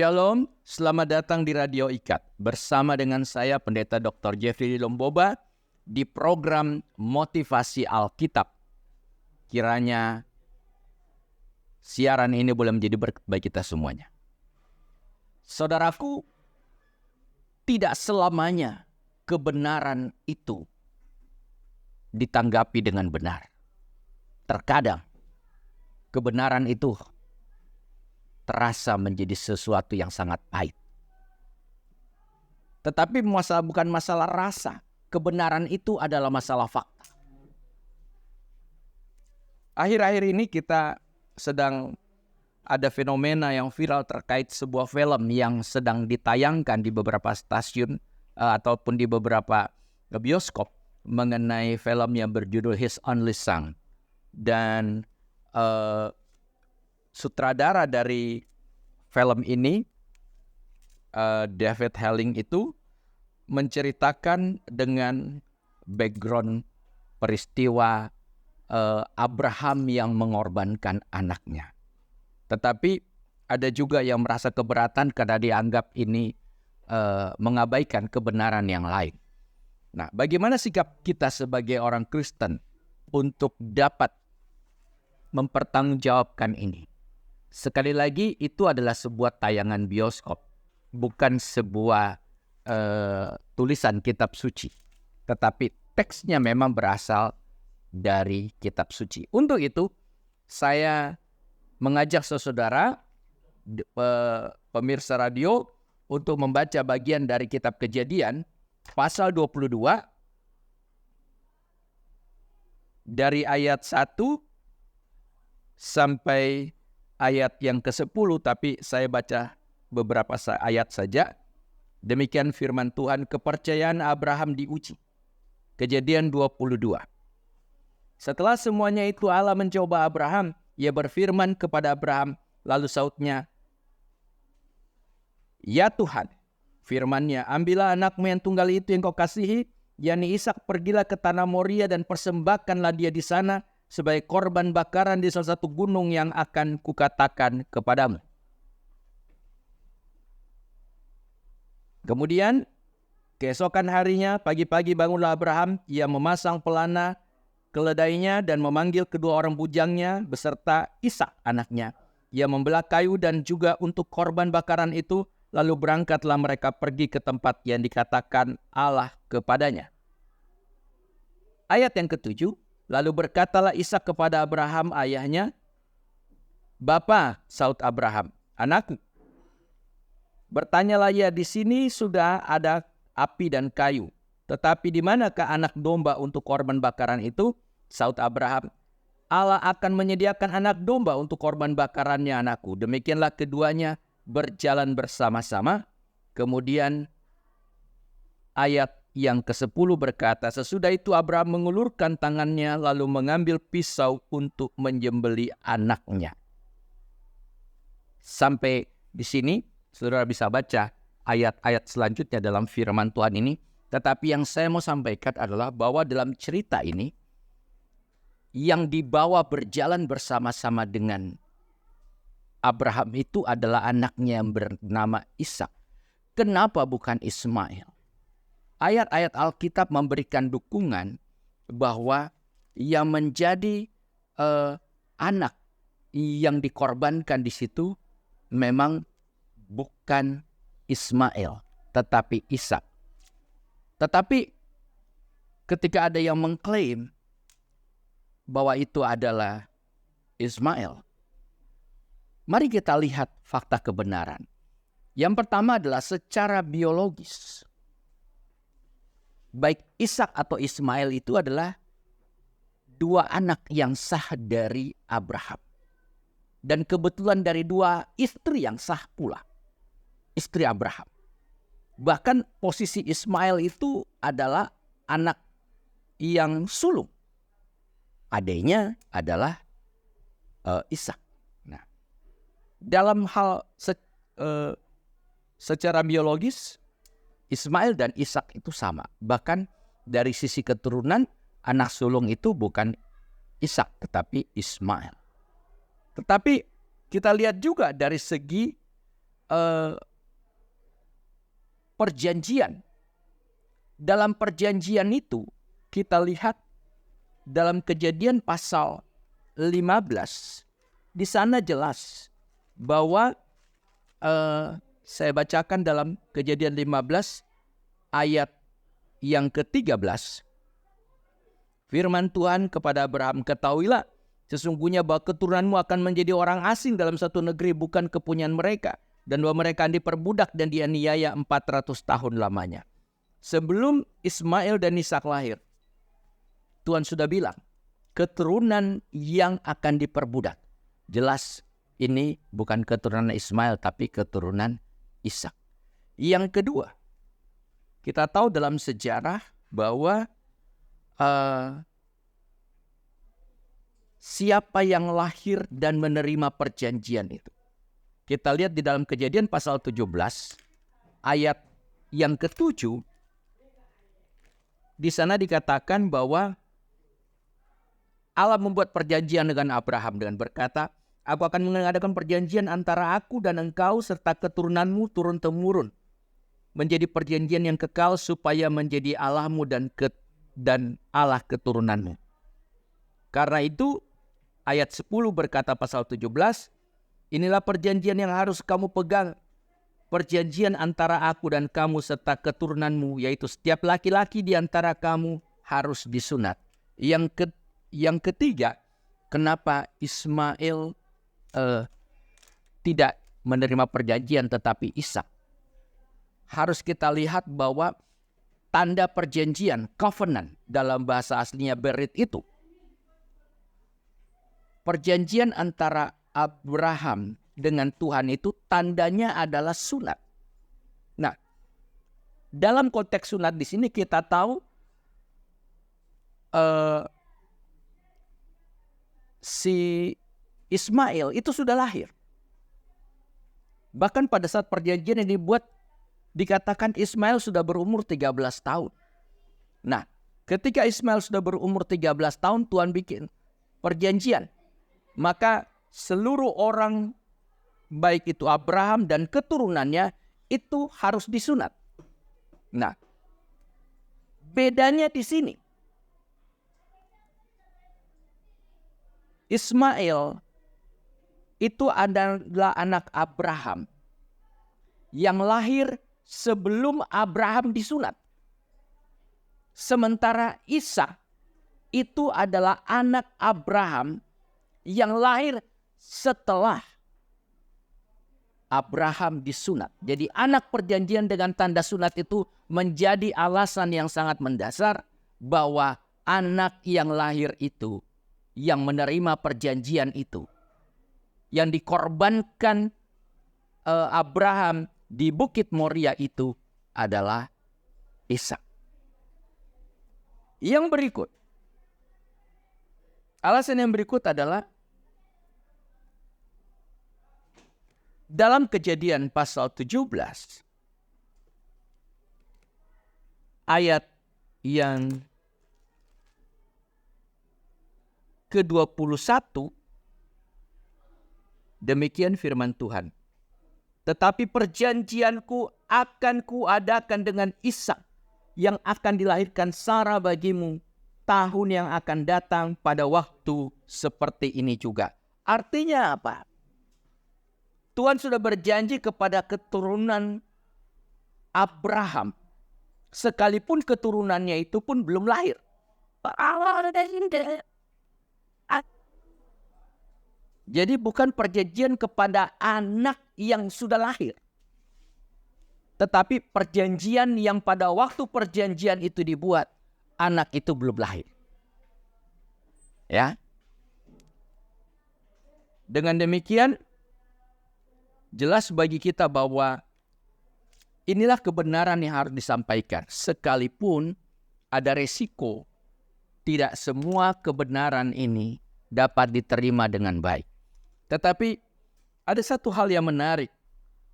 Shalom, selamat datang di Radio Ikat. Bersama dengan saya Pendeta Dr. Jeffrey Lomboba di program Motivasi Alkitab. Kiranya siaran ini boleh menjadi berkat bagi kita semuanya. Saudaraku, tidak selamanya kebenaran itu ditanggapi dengan benar. Terkadang kebenaran itu terasa menjadi sesuatu yang sangat pahit. Tetapi bukan masalah rasa. Kebenaran itu adalah masalah fakta. Akhir-akhir ini kita sedang ada fenomena yang viral terkait sebuah film yang sedang ditayangkan di beberapa stasiun ataupun di beberapa bioskop mengenai film yang berjudul His Only Son. Dan sutradara dari film ini, David Helling itu menceritakan dengan background peristiwa Abraham yang mengorbankan anaknya. Tetapi ada juga yang merasa keberatan karena dianggap ini mengabaikan kebenaran yang lain. Nah, bagaimana sikap kita sebagai orang Kristen untuk dapat mempertanggungjawabkan ini? Sekali lagi, itu adalah sebuah tayangan bioskop, bukan sebuah tulisan kitab suci. Tetapi teksnya memang berasal dari kitab suci. Untuk itu, saya mengajak saudara, pemirsa radio, untuk membaca bagian dari kitab Kejadian, pasal 22, dari ayat 1 sampai ayat yang ke-10, tapi saya baca beberapa ayat saja. Demikian firman Tuhan, kepercayaan Abraham diuji. Kejadian 22. Setelah semuanya itu Allah mencoba Abraham, ia berfirman kepada Abraham, lalu sautnya, ya Tuhan, firman-Nya, ambillah anakmu yang tunggal itu yang kau kasihi, yakni Ishak, pergilah ke tanah Moria dan persembahkanlah dia di sana sebagai korban bakaran di salah satu gunung yang akan kukatakan kepadamu. Kemudian keesokan harinya pagi-pagi bangunlah Abraham, ia memasang pelana keledainya dan memanggil kedua orang bujangnya beserta Ishak anaknya. Ia membelah kayu dan juga untuk korban bakaran itu, lalu berangkatlah mereka pergi ke tempat yang dikatakan Allah kepadanya. Ayat yang ke-7, lalu berkatalah Ishak kepada Abraham ayahnya, Bapa, saut Abraham, anakku. Bertanyalah ia, di sini sudah ada api dan kayu, tetapi di manakah anak domba untuk korban bakaran itu? Saut Abraham, Allah akan menyediakan anak domba untuk korban bakarannya, anakku. Demikianlah keduanya berjalan bersama-sama. Kemudian ayat yang ke-10 berkata, sesudah itu Abraham mengulurkan tangannya lalu mengambil pisau untuk menyembelih anaknya. Sampai di sini, saudara bisa baca ayat-ayat selanjutnya dalam firman Tuhan ini. Tetapi yang saya mau sampaikan adalah bahwa dalam cerita ini, yang dibawa berjalan bersama-sama dengan Abraham itu adalah anaknya yang bernama Ishak. Kenapa bukan Ismail? Ayat-ayat Alkitab memberikan dukungan bahwa yang menjadi anak yang dikorbankan di situ memang bukan Ismail, tetapi Ishak. Tetapi ketika ada yang mengklaim bahwa itu adalah Ismail, mari kita lihat fakta kebenaran. Yang pertama adalah secara biologis. Baik Ishak atau Ismail itu adalah dua anak yang sah dari Abraham. Dan kebetulan dari dua istri yang sah pula. Istri Abraham. Bahkan posisi Ismail itu adalah anak yang sulung. Adiknya adalah Ishak. Nah, dalam hal secara biologis, Ismail dan Ishak itu sama. Bahkan dari sisi keturunan, anak sulung itu bukan Ishak, tetapi Ismail. Tetapi kita lihat juga dari segi perjanjian. Dalam perjanjian itu kita lihat dalam Kejadian pasal 15, di sana jelas bahwa saya bacakan dalam Kejadian 15 ayat yang ke-13. Firman Tuhan kepada Abraham, ketahuilah sesungguhnya bahwa keturunanmu akan menjadi orang asing dalam satu negeri bukan kepunyaan mereka, dan bahwa mereka diperbudak dan dianiaya 400 tahun lamanya. Sebelum Ismail dan Ishak lahir, Tuhan sudah bilang keturunan yang akan diperbudak. Jelas ini bukan keturunan Ismail tapi keturunan Ishak. Yang kedua, kita tahu dalam sejarah bahwa siapa yang lahir dan menerima perjanjian itu. Kita lihat di dalam Kejadian pasal 17 ayat yang ke-7. Di sana dikatakan bahwa Allah membuat perjanjian dengan Abraham dengan berkata, aku akan mengadakan perjanjian antara aku dan engkau serta keturunanmu turun-temurun, menjadi perjanjian yang kekal supaya menjadi Allahmu dan Allah keturunanmu. Karena itu ayat 10 berkata pasal 17, inilah perjanjian yang harus kamu pegang, perjanjian antara aku dan kamu serta keturunanmu, yaitu setiap laki-laki di antara kamu harus disunat. Yang ketiga, kenapa Ismail tidak menerima perjanjian tetapi Ishak? Harus kita lihat bahwa tanda perjanjian, covenant dalam bahasa aslinya berit itu, perjanjian antara Abraham dengan Tuhan itu tandanya adalah sunat. Nah, dalam konteks sunat di sini kita tahu si Ismail itu sudah lahir. Bahkan pada saat perjanjian yang dibuat dikatakan Ismail sudah berumur 13 tahun. Nah, ketika Ismail sudah berumur 13 tahun Tuhan bikin perjanjian. Maka seluruh orang baik itu Abraham dan keturunannya itu harus disunat. Nah, bedanya di sini. Ismail itu adalah anak Abraham yang lahir sebelum Abraham disunat. Sementara Ishak itu adalah anak Abraham yang lahir setelah Abraham disunat. Jadi anak perjanjian dengan tanda sunat itu menjadi alasan yang sangat mendasar bahwa anak yang lahir itu, yang menerima perjanjian itu, yang dikorbankan Abraham di Bukit Moria itu adalah Ishak. Yang berikut, alasan yang berikut adalah dalam Kejadian pasal 17 ayat yang ke-21, demikian firman Tuhan. Tetapi perjanjianku akan kuadakan dengan Ishak yang akan dilahirkan Sarah bagimu tahun yang akan datang pada waktu seperti ini juga. Artinya apa? Tuhan sudah berjanji kepada keturunan Abraham, sekalipun keturunannya itu pun belum lahir. Jadi bukan perjanjian kepada anak yang sudah lahir, tetapi perjanjian yang pada waktu perjanjian itu dibuat, anak itu belum lahir. Ya. Dengan demikian, jelas bagi kita bahwa inilah kebenaran yang harus disampaikan. Sekalipun ada resiko, tidak semua kebenaran ini dapat diterima dengan baik. Tetapi ada satu hal yang menarik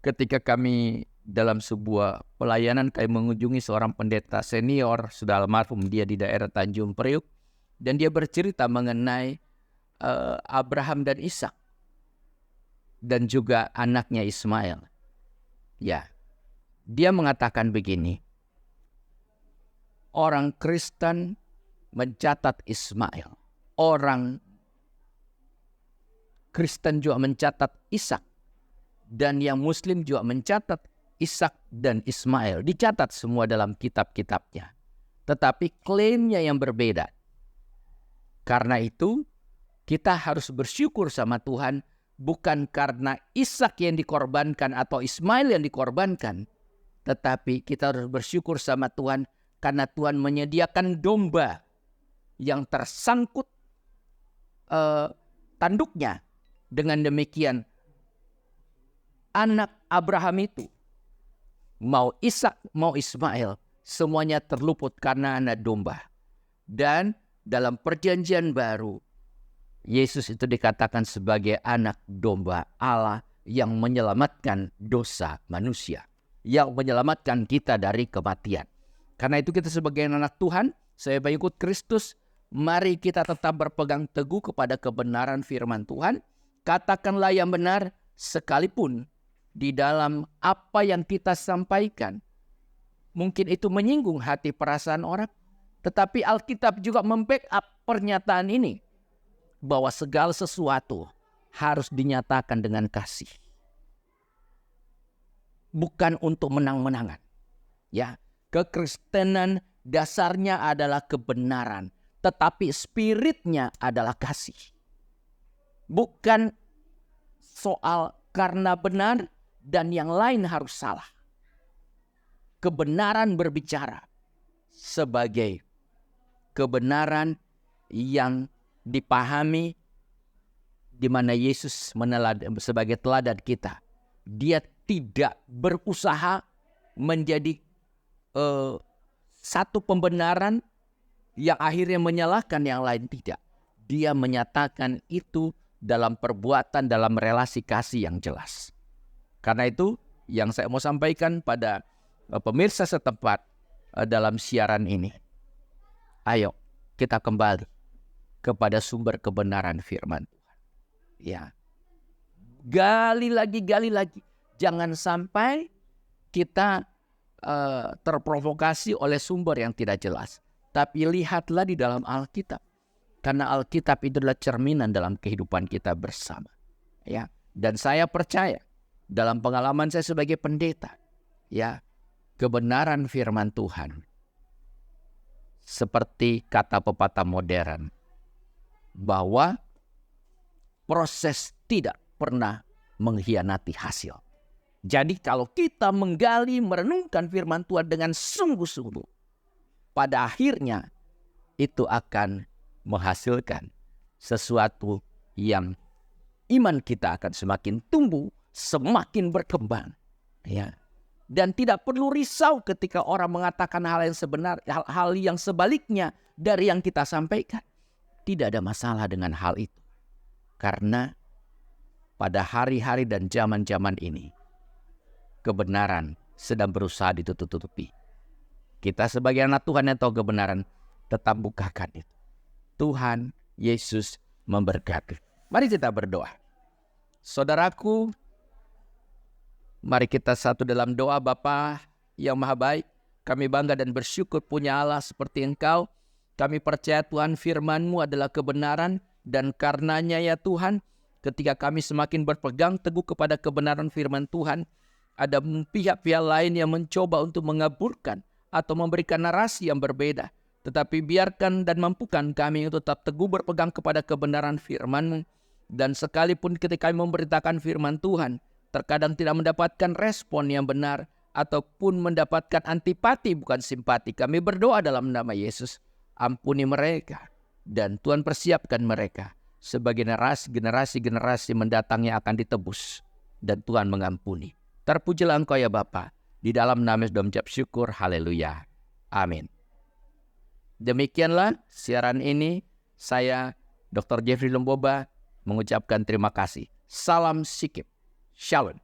ketika kami dalam sebuah pelayanan kami mengunjungi seorang pendeta senior, sudah almarhum, dia di daerah Tanjung Priuk, dan dia bercerita mengenai Abraham dan Ishak dan juga anaknya Ismail. Ya, dia mengatakan begini, orang Kristen mencatat Ismail, orang Kristen juga mencatat Ishak, dan yang Muslim juga mencatat Ishak dan Ismail. Dicatat semua dalam kitab-kitabnya. Tetapi klaimnya yang berbeda. Karena itu, kita harus bersyukur sama Tuhan, bukan karena Ishak yang dikorbankan atau Ismail yang dikorbankan, tetapi kita harus bersyukur sama Tuhan karena Tuhan menyediakan domba yang tersangkut tanduknya. Dengan demikian, anak Abraham itu, mau Ishak mau Ismail, semuanya terluput karena anak domba. Dan dalam perjanjian baru, Yesus itu dikatakan sebagai anak domba Allah yang menyelamatkan dosa manusia, yang menyelamatkan kita dari kematian. Karena itu kita sebagai anak Tuhan, saya mengikut Kristus, mari kita tetap berpegang teguh kepada kebenaran firman Tuhan. Katakanlah yang benar sekalipun di dalam apa yang kita sampaikan mungkin itu menyinggung hati perasaan orang, tetapi Alkitab juga membackup pernyataan ini bahwa segala sesuatu harus dinyatakan dengan kasih, bukan untuk menang-menangan. Ya, kekristenan dasarnya adalah kebenaran, tetapi spiritnya adalah kasih. Bukan soal karena benar dan yang lain harus salah. Kebenaran berbicara sebagai kebenaran yang dipahami, di mana Yesus sebagai teladan kita. Dia tidak berusaha menjadi satu pembenaran yang akhirnya menyalahkan yang lain, tidak. Dia menyatakan itu dalam perbuatan, dalam relasi kasih yang jelas. Karena itu yang saya mau sampaikan pada pemirsa setempat dalam siaran ini, ayo kita kembali kepada sumber kebenaran firman Tuhan. Ya, gali lagi. Jangan sampai kita terprovokasi oleh sumber yang tidak jelas. Tapi lihatlah di dalam Alkitab. Karena Alkitab itu adalah cerminan dalam kehidupan kita bersama. Ya, dan saya percaya dalam pengalaman saya sebagai pendeta, ya, kebenaran firman Tuhan seperti kata pepatah modern bahwa proses tidak pernah mengkhianati hasil. Jadi kalau kita menggali, merenungkan firman Tuhan dengan sungguh-sungguh, pada akhirnya itu akan menghasilkan sesuatu yang iman kita akan semakin tumbuh, semakin berkembang. Ya. Dan tidak perlu risau ketika orang mengatakan hal yang sebenar, hal yang sebaliknya dari yang kita sampaikan. Tidak ada masalah dengan hal itu. Karena pada hari-hari dan zaman-zaman ini, kebenaran sedang berusaha ditutup-tutupi. Kita sebagai anak Tuhan yang tahu kebenaran, tetap bukakan itu. Tuhan Yesus memberkati. Mari kita berdoa. Saudaraku, mari kita satu dalam doa. Bapa yang maha baik, kami bangga dan bersyukur punya Allah seperti Engkau. Kami percaya Tuhan firman-Mu adalah kebenaran, dan karenanya ya Tuhan, ketika kami semakin berpegang teguh kepada kebenaran firman Tuhan, ada pihak-pihak lain yang mencoba untuk mengaburkan atau memberikan narasi yang berbeda. Tetapi biarkan dan mampukan kami untuk tetap teguh berpegang kepada kebenaran firman-Mu. Dan sekalipun ketika kami memberitakan firman Tuhan, terkadang tidak mendapatkan respon yang benar, ataupun mendapatkan antipati bukan simpati, kami berdoa dalam nama Yesus, ampuni mereka. Dan Tuhan persiapkan mereka sebagai generasi mendatang yang akan ditebus. Dan Tuhan mengampuni. Terpujilah Engkau ya Bapa. Di dalam nama Yesus mengucap syukur. Haleluya. Amin. Demikianlah siaran ini. Saya Dr. Jeffrey Lumboba mengucapkan terima kasih. Salam Sikip. Shalom.